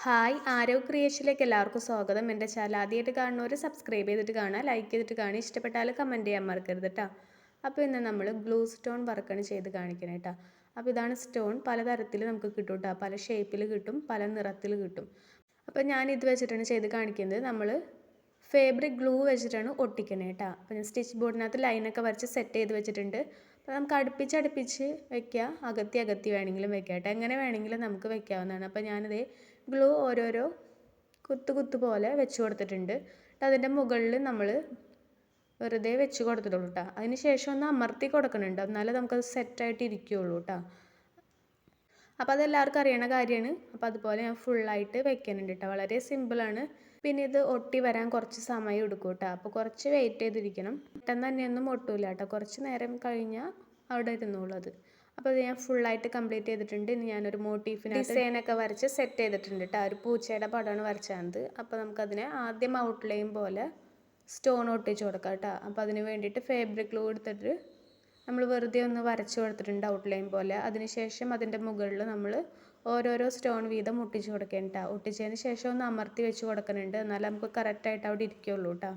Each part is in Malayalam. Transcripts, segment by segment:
ഹായ് ആരവ് ക്രിയേഷനിലേക്ക് എല്ലാവർക്കും സ്വാഗതം. എൻ്റെ ചാനൽ ആദ്യമായിട്ട് കാണുന്നവർ സബ്സ്ക്രൈബ് ചെയ്തിട്ട് കാണുക, ലൈക്ക് ചെയ്തിട്ട് കാണുക, ഇഷ്ടപ്പെട്ടാൽ കമൻറ്റ് ചെയ്യാൻ മറക്കരുത് കേട്ടോ. അപ്പോൾ ഇന്ന് നമ്മൾ ഗ്ലൂ സ്റ്റോൺ വർക്കാണ് ചെയ്ത് കാണിക്കണം കേട്ടോ. അപ്പോൾ ഇതാണ് സ്റ്റോൺ, പലതരത്തിൽ നമുക്ക് കിട്ടും കേട്ടോ, പല ഷേപ്പിൽ കിട്ടും, പല നിറത്തിൽ കിട്ടും. അപ്പോൾ ഞാൻ ഇത് വെച്ചിട്ടാണ് ചെയ്ത് കാണിക്കുന്നത്. നമ്മൾ ഫാബ്രിക് ഗ്ലൂ വെച്ചിട്ടാണ് ഒട്ടിക്കണേ കേട്ടോ. അപ്പോൾ ഞാൻ സ്റ്റിച്ച് ബോർഡിനകത്ത് ലൈനൊക്കെ വരച്ച് സെറ്റ് ചെയ്ത് വെച്ചിട്ടുണ്ട്. അപ്പോൾ നമുക്ക് അടുപ്പിച്ച് വെക്കുക, അകത്തി വേണമെങ്കിലും വെക്കാം കേട്ടോ, എങ്ങനെ വേണമെങ്കിലും നമുക്ക് വെക്കാവുന്നതാണ്. അപ്പോൾ ഞാനിത് ഗ്ലൂ ഓരോരോ കുത്ത് പോലെ വെച്ച് കൊടുത്തിട്ടുണ്ട്. അതിൻ്റെ മുകളിൽ നമ്മൾ വെറുതെ വെച്ച് കൊടുത്തിട്ടുള്ളൂ കേട്ടോ. അതിന് ശേഷം ഒന്ന് അമർത്തി കൊടുക്കുന്നുണ്ട്, എന്നാലേ നമുക്കത് സെറ്റായിട്ട് ഇരിക്കുകയുള്ളൂ കേട്ടോ. അപ്പോൾ അതെല്ലാവർക്കും അറിയണ കാര്യമാണ്. അപ്പോൾ അതുപോലെ ഞാൻ ഫുള്ളായിട്ട് വെക്കുന്നുണ്ട് കേട്ടോ. വളരെ സിമ്പിളാണ്. പിന്നെ ഇത് ഒട്ടി വരാൻ കുറച്ച് സമയം എടുക്കും കേട്ടോ. അപ്പോൾ കുറച്ച് വെയിറ്റ് ചെയ്തിരിക്കണം. പെട്ടെന്ന് തന്നെയൊന്നും ഒട്ടില്ല കേട്ടോ, കുറച്ച് നേരം കഴിഞ്ഞാൽ അവിടെ ഇരുന്നോളൂ അത്. അപ്പോൾ അത് ഞാൻ ഫുള്ളായിട്ട് കംപ്ലീറ്റ് ചെയ്തിട്ടുണ്ട്. ഇനി ഞാനൊരു മോട്ടീഫിന് ഡിസൈനൊക്കെ വരച്ച് സെറ്റ് ചെയ്തിട്ടുണ്ട് കേട്ടോ. ഒരു പൂച്ചയുടെ പടമാണ് വരച്ചത്. അപ്പോൾ നമുക്കതിനെ ആദ്യം ഔട്ട്ലൈൻ പോലെ സ്റ്റോൺ ഒട്ടിച്ച് കൊടുക്കാം കേട്ടോ. അപ്പോൾ അതിന് വേണ്ടിയിട്ട് ഫാബ്രിക് ഗ്ലൂ എടുത്തിട്ട് നമ്മൾ വെറുതെ ഒന്ന് വരച്ച് കൊടുത്തിട്ടുണ്ട് ഔട്ട്ലൈൻ പോലെ. അതിനുശേഷം അതിൻ്റെ മുകളിൽ നമ്മൾ ഓരോരോ സ്റ്റോൺ വീതം ഒട്ടിച്ച് കൊടുക്കണം കേട്ടോ. ഒട്ടിച്ചതിന് ശേഷം ഒന്ന് അമർത്തി വെച്ച് കൊടുക്കുന്നുണ്ട്, എന്നാലും നമുക്ക് കറക്റ്റായിട്ട് അവിടെ ഇരിക്കുകയുള്ളൂ കേട്ടോ.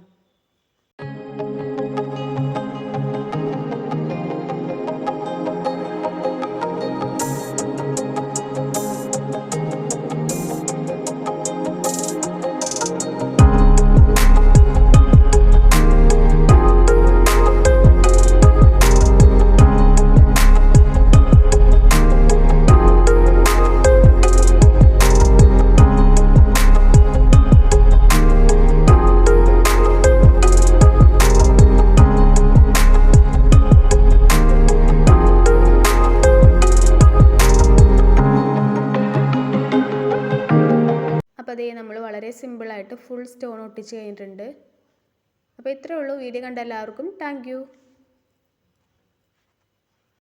അപ്പോൾ അതേ നമ്മൾ വളരെ സിമ്പിളായിട്ട് ഫുൾ സ്റ്റോൺ ഒട്ടിച്ച് കഴിഞ്ഞിട്ടുണ്ട്. അപ്പോൾ ഇത്രയേ ഉള്ളൂ. വീഡിയോ കണ്ട എല്ലാവർക്കും താങ്ക് യു.